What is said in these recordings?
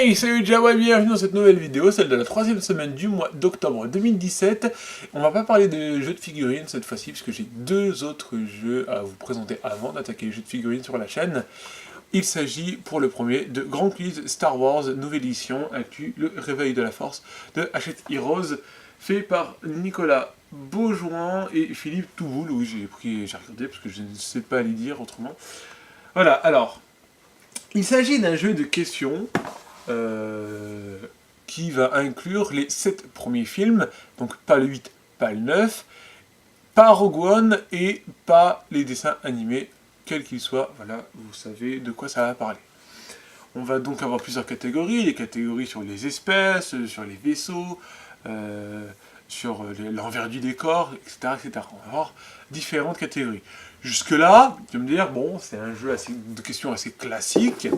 Hey, salut Jawa, bienvenue dans cette nouvelle vidéo, celle de la troisième semaine du mois d'octobre 2017. On va pas parler de jeux de figurines cette fois-ci, puisque j'ai deux autres jeux à vous présenter avant d'attaquer les jeux de figurines sur la chaîne. Il s'agit pour le premier de Grand Quiz Star Wars, nouvelle édition, inclus le réveil de la force de Hachette Heroes, fait par Nicolas Beaujoin et Philippe Touboul. Oui, j'ai regardé parce que je ne sais pas les dire autrement. Voilà, alors, il s'agit d'un jeu de questions qui va inclure les 7 premiers films, donc pas le 8, pas le 9, pas Rogue One et pas les dessins animés, quels qu'ils soient. Voilà, vous savez de quoi ça va parler. On va donc avoir plusieurs catégories, les catégories sur les espèces, sur les vaisseaux, sur l'envers du décor, etc., etc. On va avoir différentes catégories. Jusque-là, tu vas me dire, bon, c'est un jeu de questions assez classique.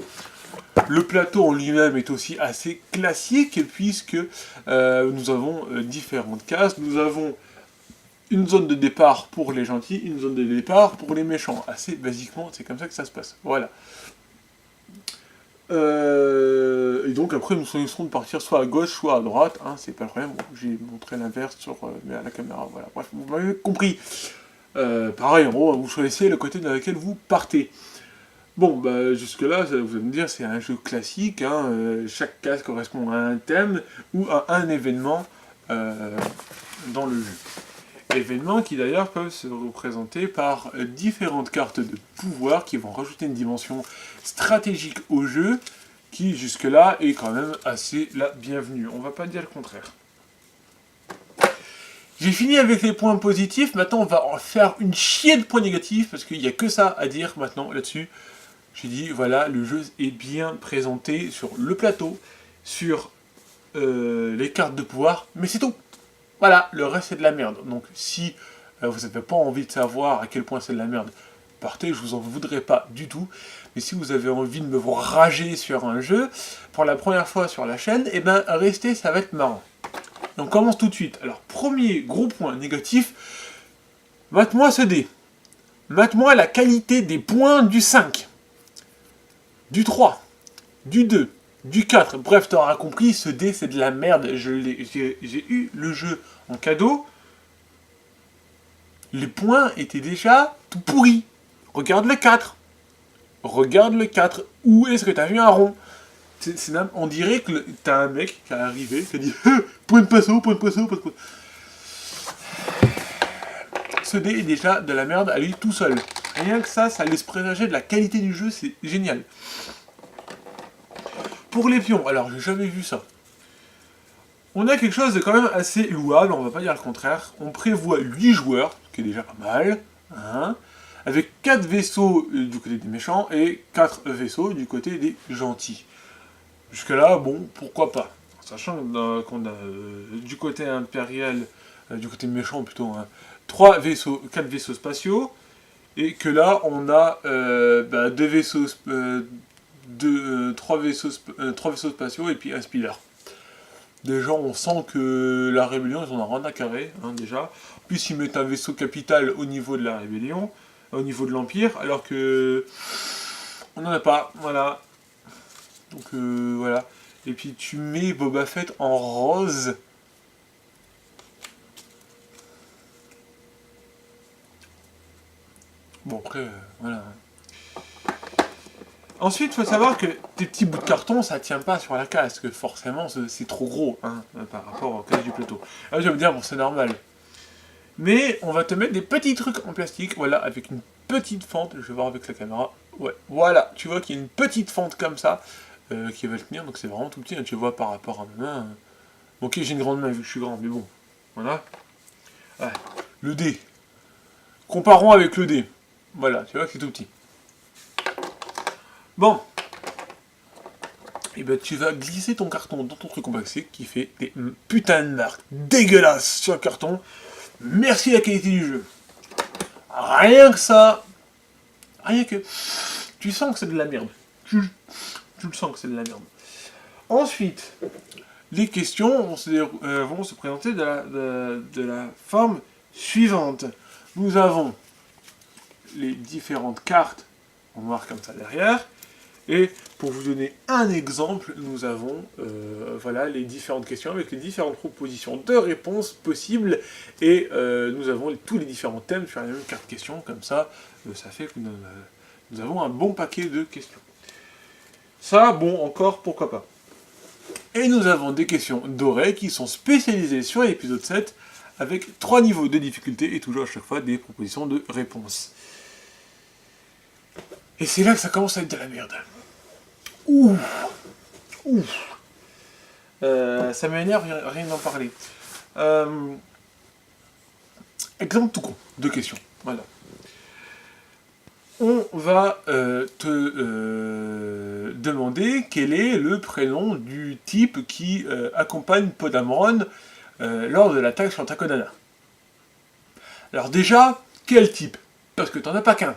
Le plateau en lui-même est aussi assez classique, puisque nous avons différentes cases. Nous avons une zone de départ pour les gentils, une zone de départ pour les méchants. Assez basiquement, c'est comme ça que ça se passe. Voilà. Et donc après, nous choisissons de partir soit à gauche, soit à droite. Hein, c'est pas le problème. Bon, j'ai montré l'inverse mais à la caméra. Voilà. Bref, vous m'avez compris. Pareil, en gros, vous choisissez le côté dans lequel vous partez. Bon, bah, jusque-là, vous allez me dire, c'est un jeu classique, hein, chaque case correspond à un thème ou à un événement dans le jeu. Événements qui d'ailleurs peuvent se représenter par différentes cartes de pouvoir qui vont rajouter une dimension stratégique au jeu, qui jusque-là est quand même assez la bienvenue. On va pas dire le contraire. J'ai fini avec les points positifs, maintenant on va en faire une chier de points négatifs, parce qu'il n'y a que ça à dire maintenant là-dessus. J'ai dit, voilà, le jeu est bien présenté sur le plateau, sur les cartes de pouvoir, mais c'est tout. Voilà, le reste c'est de la merde. Donc si vous n'avez pas envie de savoir à quel point c'est de la merde, partez, je vous en voudrais pas du tout. Mais si vous avez envie de me voir rager sur un jeu, pour la première fois sur la chaîne, eh ben restez, ça va être marrant. Donc on commence tout de suite. Alors, premier gros point négatif, mate-moi ce dé. Mate-moi la qualité des points du 5. Du 3, du 2, du 4, bref, t'auras compris, ce dé c'est de la merde, j'ai eu le jeu en cadeau, les points étaient déjà tout pourris. Regarde le 4, où est-ce que t'as vu un rond? On dirait que t'as un mec qui est arrivé, qui a dit point de passo, point de passo, point de passo. Ce dé est déjà de la merde à lui tout seul. Rien que ça laisse présager de la qualité du jeu, c'est génial. Pour les pions, alors j'ai jamais vu ça. On a quelque chose de quand même assez louable, on va pas dire le contraire. On prévoit 8 joueurs, ce qui est déjà pas mal, hein, avec 4 vaisseaux du côté des méchants et 4 vaisseaux du côté des gentils. Jusque là, bon, pourquoi pas. Sachant qu'on a du côté impérial, du côté méchant plutôt, hein, 4 vaisseaux spatiaux, et que là on a 2 vaisseaux 3 vaisseaux spatiaux et puis un speeder. Déjà, on sent que la rébellion, ils en ont rien à carrer, hein, déjà. En plus, ils mettent un vaisseau capital au niveau de la rébellion, au niveau de l'Empire, alors que on n'en a pas, voilà. Donc, voilà. Et puis, tu mets Boba Fett en rose. Bon, après, voilà. Ensuite, il faut savoir que tes petits bouts de carton, ça tient pas sur la case, parce que forcément, c'est trop gros, hein, par rapport au case du plateau. Là, je vais me dire, bon, c'est normal. Mais on va te mettre des petits trucs en plastique, voilà, avec une petite fente, je vais voir avec la caméra. Ouais, voilà, tu vois qu'il y a une petite fente comme ça, qui va le tenir, donc c'est vraiment tout petit, hein, tu vois, par rapport à ma main. Ok, j'ai une grande main vu que je suis grand, mais bon, voilà. Ouais. Le dé. Comparons avec le dé. Voilà, tu vois que c'est tout petit. Bon. Et ben tu vas glisser ton carton dans ton truc compacté qui fait des putains de marques dégueulasses sur le carton. Merci la qualité du jeu. Rien que ça. Rien que. Tu sens que c'est de la merde. Tu le sens que c'est de la merde. Ensuite, les questions vont se présenter de la forme suivante. Nous avons les différentes cartes, on marque comme ça derrière, et Pour vous donner un exemple, nous avons voilà, les différentes questions avec les différentes propositions de réponses possibles et nous avons tous les différents thèmes sur la même carte question, comme ça, ça fait que nous avons un bon paquet de questions. Ça, bon, encore, pourquoi pas. Et nous avons des questions dorées qui sont spécialisées sur l'épisode 7 avec 3 niveaux de difficulté et toujours à chaque fois des propositions de réponses. Et c'est là que ça commence à être de la merde. Ouh. Ça m'énerve rien d'en parler. Exemple tout con, 2 questions. Voilà. On va te demander quel est le prénom du type qui accompagne Podamron lors de l'attaque sur Takodana. Alors déjà, quel type? Parce que t'en as pas qu'un.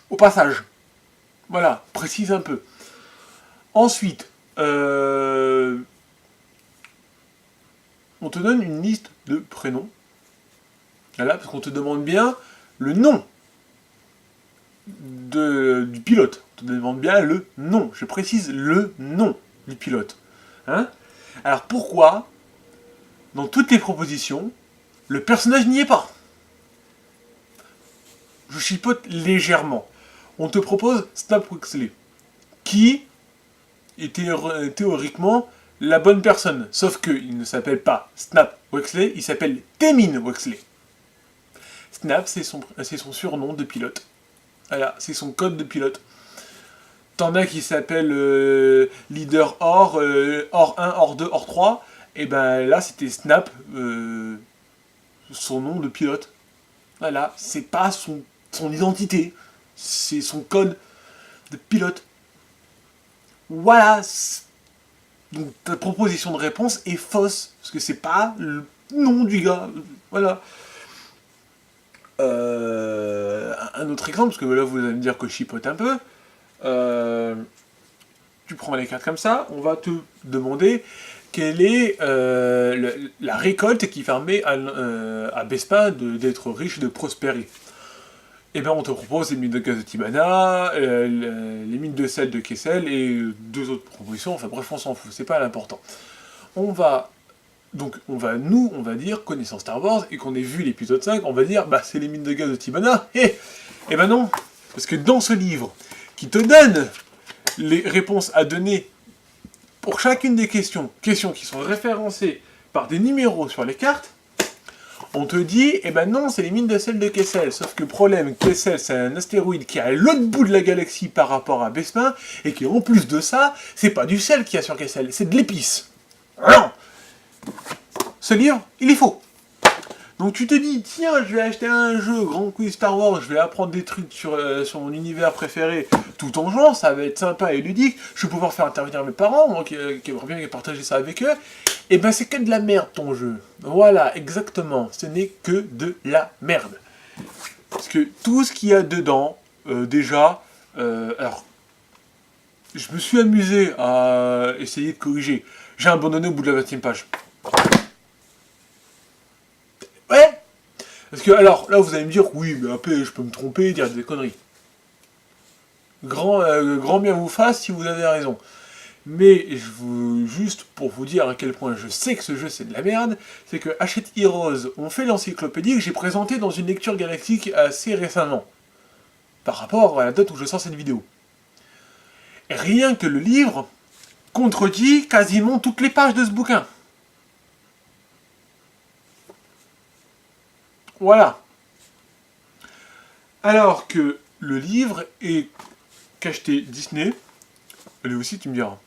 Au passage. Voilà, précise un peu. Ensuite, on te donne une liste de prénoms. Voilà, parce qu'on te demande bien le nom du pilote. On te demande bien le nom. Je précise le nom du pilote. Hein? Alors pourquoi, dans toutes les propositions, le personnage n'y est pas? Je chipote légèrement. On te propose Snap Wexley, qui est théoriquement la bonne personne. Sauf qu'il ne s'appelle pas Snap Wexley, il s'appelle Témine Wexley. Snap, c'est son surnom de pilote. Voilà, c'est son code de pilote. T'en as qui s'appelle Leader Or, Or 1, Or 2, Or 3. Et ben là, c'était Snap, son nom de pilote. Voilà, c'est pas son identité. C'est son code de pilote. Voilà. Donc ta proposition de réponse est fausse. Parce que c'est pas le nom du gars. Voilà. Un autre exemple, parce que là vous allez me dire que je chipote un peu. Tu prends les cartes comme ça, on va te demander quelle est la récolte qui permet à Bespin d'être riche et de prospérer. Et bien on te propose les mines de gaz de Tibana, les mines de sel de Kessel et 2 autres propositions, enfin bref on s'en fout, c'est pas l'important. On va dire, connaissant Star Wars, et qu'on ait vu l'épisode 5, on va dire, bah c'est les mines de gaz de Tibana, et ben non, parce que dans ce livre, qui te donne les réponses à donner pour chacune des questions qui sont référencées par des numéros sur les cartes, on te dit, eh ben non, c'est les mines de sel de Kessel. Sauf que le problème, Kessel, c'est un astéroïde qui est à l'autre bout de la galaxie par rapport à Bespin, et qui, en plus de ça, c'est pas du sel qu'il y a sur Kessel, c'est de l'épice. Non. Ce livre, il est faux. Donc tu te dis, tiens, je vais acheter un jeu, Grand Quiz Star Wars, je vais apprendre des trucs sur mon univers préféré, tout en jouant, ça va être sympa et ludique, je vais pouvoir faire intervenir mes parents, moi qui aimeraient bien partager ça avec eux, et ben c'est que de la merde ton jeu. Voilà, exactement, ce n'est que de la merde. Parce que tout ce qu'il y a dedans, déjà, alors, je me suis amusé à essayer de corriger, j'ai abandonné au bout de la 20e page. Ouais. Parce que, alors, là, vous allez me dire, oui, mais après, je peux me tromper, dire des conneries. Grand bien vous fasse si vous avez raison. Mais, juste pour vous dire à quel point je sais que ce jeu, c'est de la merde, c'est que Hachette Heroes ont fait l'encyclopédie que j'ai présentée dans une lecture galactique assez récemment. Par rapport à la date où je sors cette vidéo. Et rien que le livre contredit quasiment toutes les pages de ce bouquin. Voilà. Alors que le livre est cacheté Disney, lui aussi tu me diras.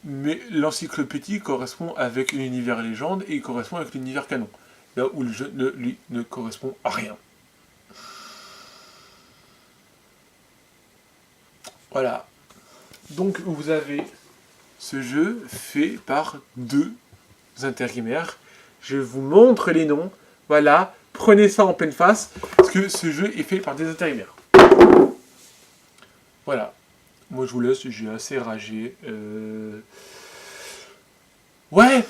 Mais l'encyclopédie correspond avec l'univers légende et il correspond avec l'univers canon. Là où le jeu ne correspond à rien. Voilà. Donc vous avez ce jeu fait par 2 intérimaires. Je vous montre les noms. Voilà, prenez ça en pleine face, parce que ce jeu est fait par des intérimaires. Voilà. Moi je vous laisse, j'ai assez ragé. Ouais,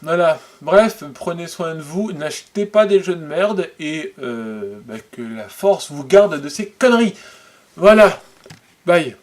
voilà. Bref, prenez soin de vous, n'achetez pas des jeux de merde, et que la force vous garde de ces conneries. Voilà. Bye.